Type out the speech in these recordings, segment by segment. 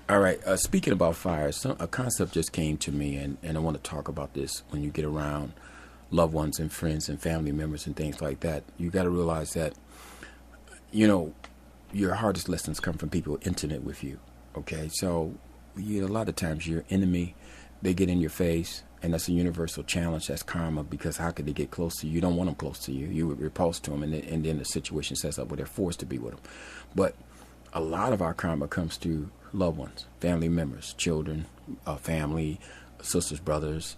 All right. Speaking about fire, a concept just came to me, and I want to talk about this. When you get around loved ones and friends and family members and things like that, you got to realize that, you know, your hardest lessons come from people intimate with you. Okay. So, a lot of times your enemy, they get in your face, and that's a universal challenge. That's karma, because how could they get close to you? You don't want them close to you. You would repulse to them, and then the situation sets up where they're forced to be with them. But a lot of our karma comes through loved ones, family members, children, family, sisters, brothers,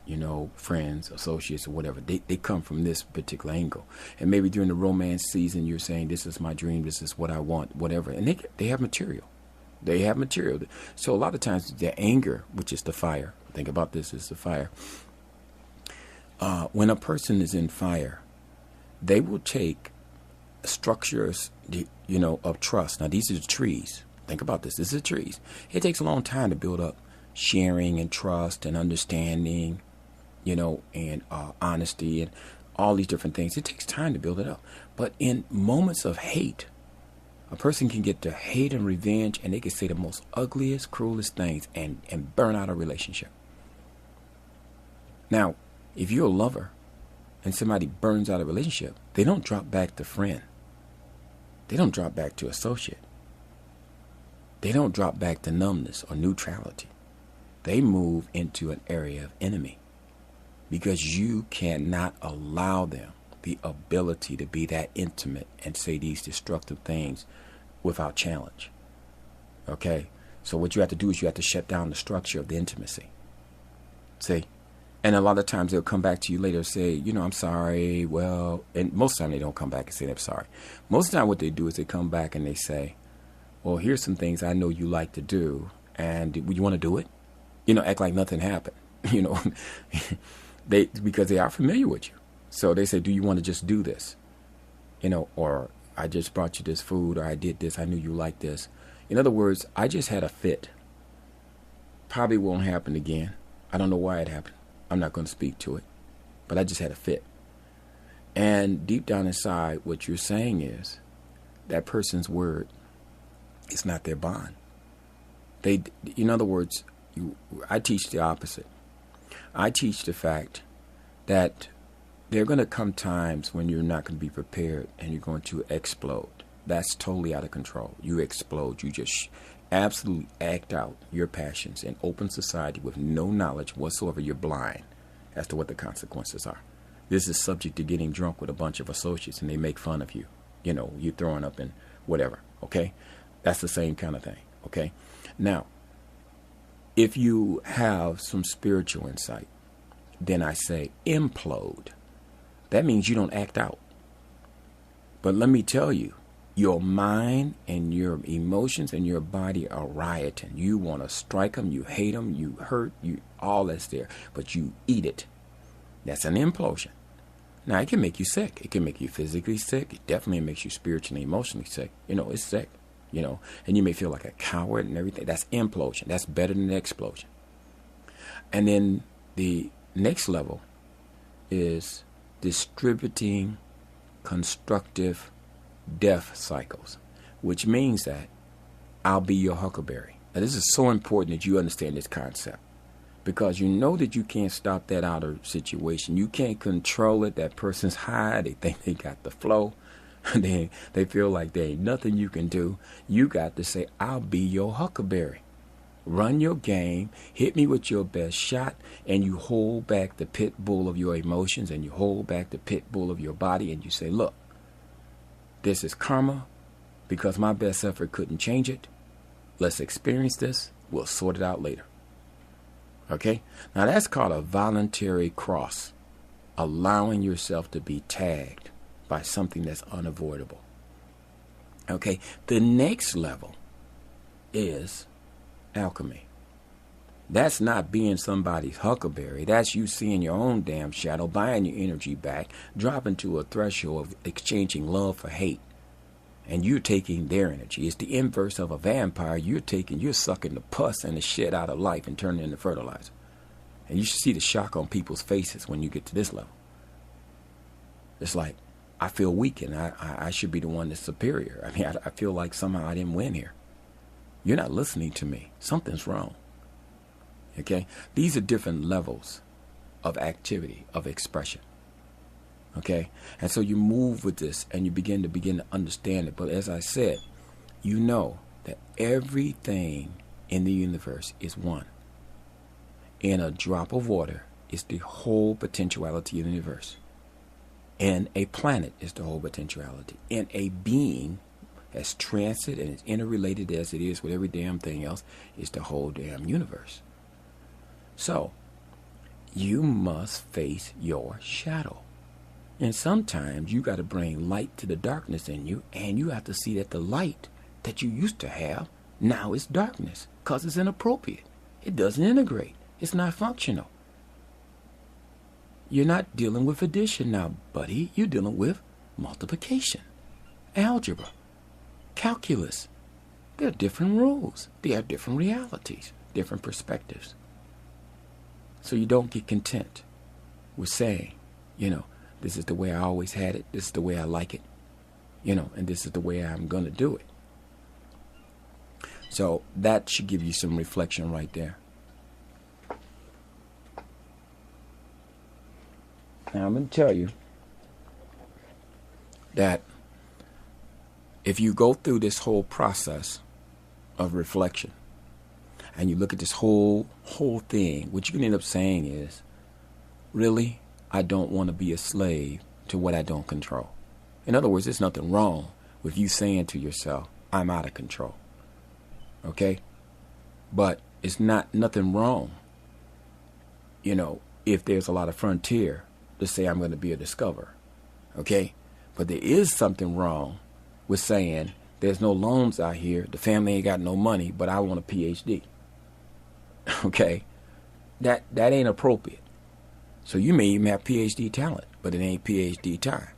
friends, associates, or whatever. They come from this particular angle. And maybe during the romance season, you're saying, this is my dream, this is what I want, whatever. And they have material. They have material. So a lot of times the anger, which is the fire, think about this as the fire. When a person is in fire, they will take structures, of trust. Now, these are the trees. Think about this. This is the trees. It takes a long time to build up sharing and trust and understanding, and honesty and all these different things. It takes time to build it up. But in moments of hate, a person can get to hate and revenge, and they can say the most ugliest, cruelest things and burn out a relationship. Now, if you're a lover and somebody burns out a relationship, they don't drop back to friend. They don't drop back to associate. They don't drop back to numbness or neutrality. They move into an area of enemy, because you cannot allow them the ability to be that intimate and say these destructive things without challenge. Okay? So what you have to do is you have to shut down the structure of the intimacy. See? And a lot of times they'll come back to you later and say, I'm sorry. Well, and most of the time they don't come back and say they're sorry. Most of the time what they do is they come back and they say, well, here's some things I know you like to do, and you want to do it? Act like nothing happened. Because they are familiar with you. So they say, do you want to just do this? Or I just brought you this food, or I did this, I knew you liked this. In other words, I just had a fit. Probably won't happen again. I don't know why it happened. I'm not going to speak to it. But I just had a fit. And deep down inside, what you're saying is that person's word is not their bond. In other words, I teach the opposite. I teach the fact that there are going to come times when you're not going to be prepared and you're going to explode. That's totally out of control. You explode. You just absolutely act out your passions in open society with no knowledge whatsoever. You're blind as to what the consequences are. This is subject to getting drunk with a bunch of associates and they make fun of you. You're throwing up and whatever. Okay? That's the same kind of thing. Okay? Now, if you have some spiritual insight, then I say implode. That means you don't act out. But let me tell you, your mind and your emotions and your body are rioting. You want to strike them, you hate them, you hurt, all that's there. But you eat it. That's an implosion. Now, it can make you sick. It can make you physically sick. It definitely makes you spiritually, emotionally sick. It's sick. And you may feel like a coward and everything. That's implosion. That's better than explosion. And then the next level is distributing constructive death cycles, which means that I'll be your huckleberry. Now, this is so important that you understand this concept, because you know that you can't stop that outer situation. You can't control it. That person's high. They think they got the flow. They feel like there ain't nothing you can do. You got to say, I'll be your huckleberry. Run your game, hit me with your best shot, and you hold back the pit bull of your emotions, and you hold back the pit bull of your body, and you say, look, this is karma because my best effort couldn't change it. Let's experience this. We'll sort it out later. Okay? Now that's called a voluntary cross, allowing yourself to be tagged by something that's unavoidable. Okay? The next level is alchemy. That's not being somebody's huckleberry. That's you seeing your own damn shadow, buying your energy back, dropping to a threshold of exchanging love for hate. And you're taking their energy. It's the inverse of a vampire. You're sucking the pus and the shit out of life and turning it into fertilizer. And you should see the shock on people's faces when you get to this level. It's like, I feel weak and I should be the one that's superior. I mean, I feel like somehow I didn't win here. You're not listening to me. Something's wrong. Okay? These are different levels of activity, of expression. Okay? And so you move with this and you begin to understand it. But as I said, you know that everything in the universe is one. In a drop of water is the whole potentiality of the universe. In a planet is the whole potentiality. In a being as transit and as interrelated as it is with every damn thing else is the whole damn universe. So, you must face your shadow. And sometimes you got to bring light to the darkness in you, and you have to see that the light that you used to have now is darkness because it's inappropriate. It doesn't integrate. It's not functional. You're not dealing with addition now, buddy. You're dealing with multiplication, algebra, calculus. There are different rules. There are different realities, different perspectives. So you don't get content with saying, this is the way I always had it. This is the way I like it. And this is the way I'm going to do it. So that should give you some reflection right there. Now I'm going to tell you that if you go through this whole process of reflection and you look at this whole thing, what you can end up saying is, really, I don't want to be a slave to what I don't control. In other words, there's nothing wrong with you saying to yourself, I'm out of control. Okay? But it's nothing wrong, if there's a lot of frontier to say I'm going to be a discoverer. Okay? But there is something wrong with saying there's no loans out here, the family ain't got no money, but I want a PhD. Okay? That ain't appropriate. So you may even have PhD talent, but it ain't PhD time.